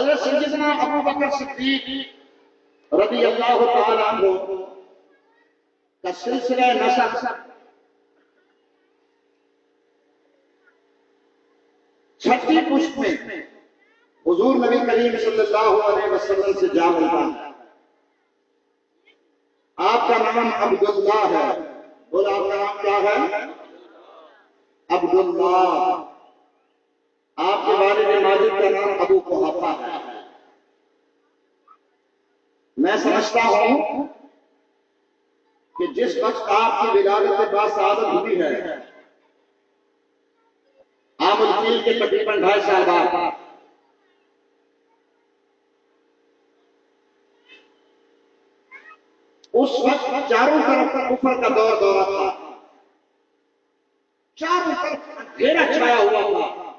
حضرت سیدنا ابو بکر صدیق رضی اللہ تعالی عنہ کا سلسلہ نسب چھٹی پشت میں حضور نبی کریم صلی اللہ علیہ وسلم سے جا ملتا ہے۔ آپ کا نام عبداللہ ہے، بولا آپ کا نام کیا ہے؟ عبداللہ۔ آپ کے والد ماجد کا نام ابو قحافہ ہے۔ میں سمجھتا ہوں کہ جس وقت آپ کی ولادت باسعادت ہوئی ہے، عام الفیل کے تقریباً 2.5 سال بعد، اس وقت چاروں طرف کفر کا دور دورہ تھا، چاروں طرف اندھیرا چھایا ہوا تھا،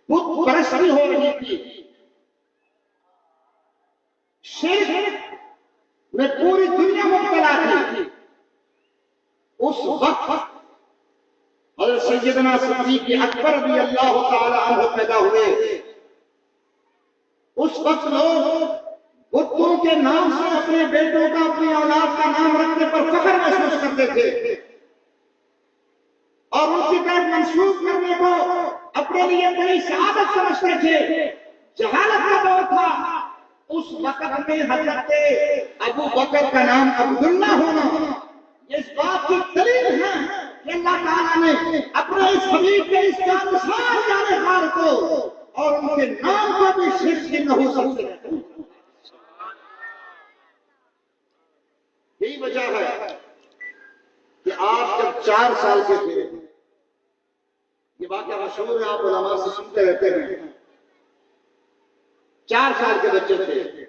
بت پرستی ہو رہی تھی، شرک میں پوری دنیا مبتلا تھی۔ اس وقت حضرت سیدنا صدیق اکبر رضی اللہ تعالی عنہ پیدا ہوئے۔ اس وقت لوگ بتوں کے نام سے اپنے بیٹوں کا، اپنی اولاد کا نام رکھنے پر فخر محسوس کرتے تھے اور ان کی طرف منسوخ کرنے کو اپنے لیے بڑی سعادت سمجھتے تھے۔ جہالت کا دور تھا۔ اس وقت میں حضرت ابو بکر کا نام عبداللہ ہونا یہ اس بات کی دلیل ہے کہ اللہ تعالیٰ نے اپنے اس حبیب کے اس جانشان جانشار کو اور ان کے نام کو بھی شرک کی نحوست سے یہی وجہ ہے کہ آپ جب 4 سال کے تھے، یہ واقعہ مشہور ہے، آپ علماء سے سنتے رہتے ہیں، 4 سال کے بچے تھے،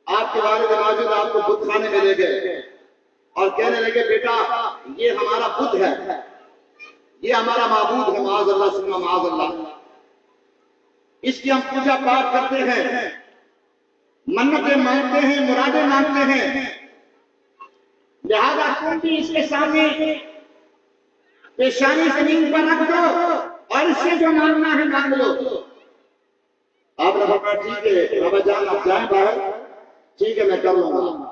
آپ کے والد ماجد آپ کو بت خانے میں لے گئے اور کہنے لگے بیٹا یہ ہمارا بت ہے، یہ ہمارا معبود ہے، معاذ اللہ ثم معاذ اللہ، اس کی ہم پوجا پاٹ کرتے ہیں، منتیں مانگتے ہیں، مرادیں مانگتے ہیں، لہذا تم بھی اس کے سامنے پیشانی زمین پر رکھ دو اور اس سے جو مانگنا ہے مانگ لو۔ آپ نے فرمایا ٹھیک ہے بابا جان آپ جائیں باہر، ٹھیک ہے میں کر لوں گا۔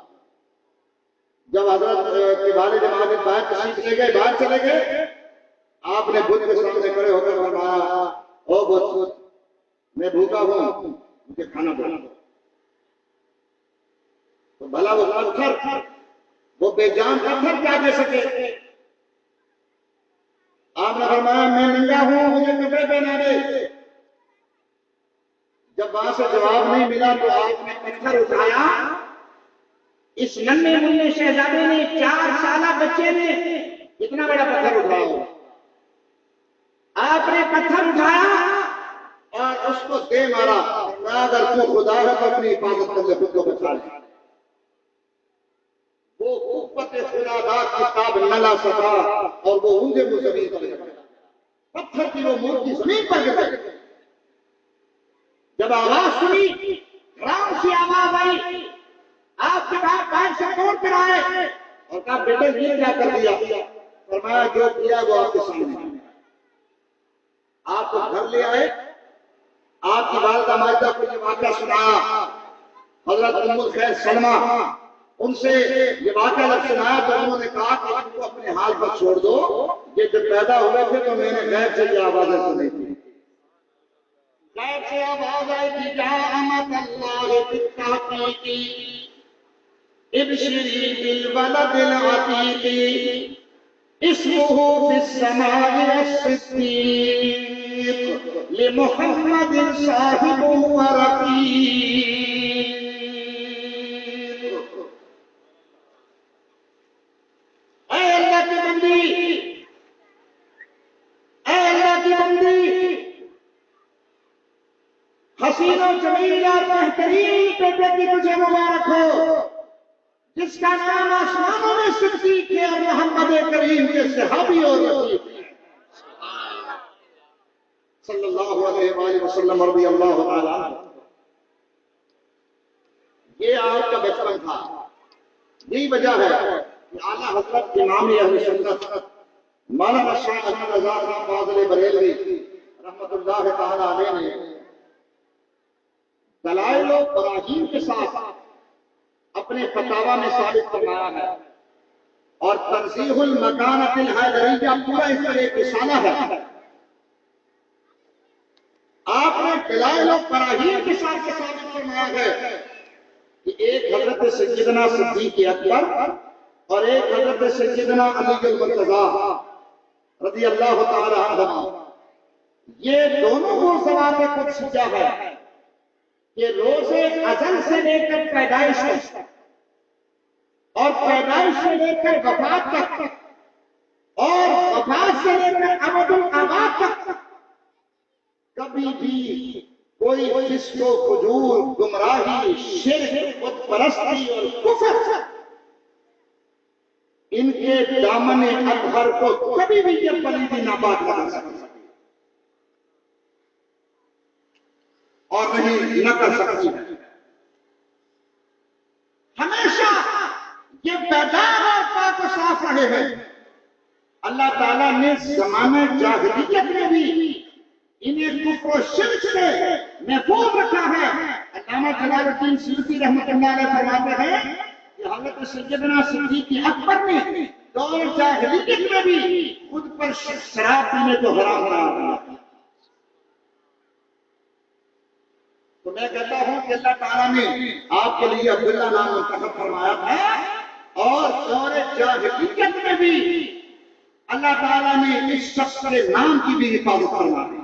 جب حضرت کے والد ماجد باہر تشریف لے گئے، باہر چلے گئے، آپ نے بت کے سامنے کھڑے ہو کر فرمایا او بت میں بھوکا ہوں، مجھے کھانا دو۔ تو بھلا وہ پتھر، وہ بے جان پتھر کیا دے سکے؟ آپ نے فرمایا میں ننگا ہوں، مجھے کپڑے پہنا دے۔ جب وہاں سے جواب نہیں ملا تو آپ نے پتھر اٹھایا، اس ننھے منھے شہزادے نے، 4 سالہ بچے نے اتنا بڑا پتھر اٹھایا، آپ نے پتھر اٹھایا اور اس کو دے مارا، اگر تو خدا ہے تو اپنی حفاظت کر لے، خود کو بچا لے۔ وہ قوت خدا داد کتاب نہ لا سکا اور وہ اونگے کو زمین پر گرا، پتھر کی وہ مورتی زمین پر گر گئی۔ جب آواز سنی، رام سی آواز آئی، آپ کے باہر سے توڑ کر آئے اور کہا بیٹے یہ کیا کر دیا؟ فرمایا جو کیا وہ آپ کے سامنے، آپ کو گھر لے آئے، آپ کی والدہ ماجدہ کو یہ واقعہ سنایا، حضرت ام الخیر سلمہ ان سے یہ واقعہ جب سنایا تو انہوں نے کہا کہ ان کو اپنے حال پر چھوڑ دو، یہ جب پیدا ہوئے تھے تو میں نے غیب سے یہ آوازیں سنی تھی، غیب سے آواز آئی تھی جا امت اللہ بالتحقیقی ابشری بالولد العتیق اسمہ فی السماء الصدیق لمحمد صاحب ورقیق۔ اے اللہ کی بندی، اے اللہ کی بندی، حسین و جمیل اور بہترین بیٹے کی تجھے مبارک ہو، جس کا نام آسمانوں میں صدیق ہے اور محمد کریم کے صحابی اور رفیق صلی اللہ علیہ وآلہ وسلم رضی اللہ تعالی عنہ۔ یہ آپ کا بچپن تھا، یہی وجہ ہے کہ اعلیٰ حضرت امام اہل سنت مولانا شاہ احمد رضا خان فاضل بریلوی رحمت اللہ تعالی علیہ نے دلائل و براہین کے ساتھ اپنے فتاوا میں ثابت فرمایا ہے، اور تنزیہ المکانۃ الحیدریہ پورا اس پر ایک رسالہ ہے۔ آپ نے دلائل و براہین کے ساتھ ثابت فرمایا ہے کہ ایک حضرت سیدنا صدیق اکبر اور ایک حضرت سیدنا علی المرتضیٰ رضی اللہ تعالی عنہ، یہ دونوں کو ثواب قدس کیا ہے کہ روز ازل سے لے کر پیدائش تک اور پیدائش سے لے کر وفات تک اور وفات سے لے کر ابد الآباد تک کبھی بھی کوئی فسق و فجور، گمراہی، شرک، بت پرستی اور کفر ان کے دامن اطہر کو کبھی بھی یہ پلیدی ناباد نہ کر سکتی اور نہیں نہ کر سکتی۔ ہمیشہ یہ بیدار اور پاک و صاف رہے ہیں۔ اللہ تعالیٰ نے زمانہ جاہلیت میں بھی انہیں کفر و شرک سے محفوظ رکھا ہے۔ علامہ جلال الدین سیوطی رحمۃ اللہ علیہ فرماتے ہیں کہ حضرت سیدنا صدیق اکبر نے دور جاہلیت میں بھی خود پر شراب پینے کو حرام قرار دیا۔ تو میں کہتا ہوں کہ اللہ تعالیٰ نے آپ کے لیے عبداللہ نام منتخب فرمایا تھا، اور دور جاہلیت میں بھی اللہ تعالیٰ نے اس شخص کے نام کی بھی حفاظت فرمائی۔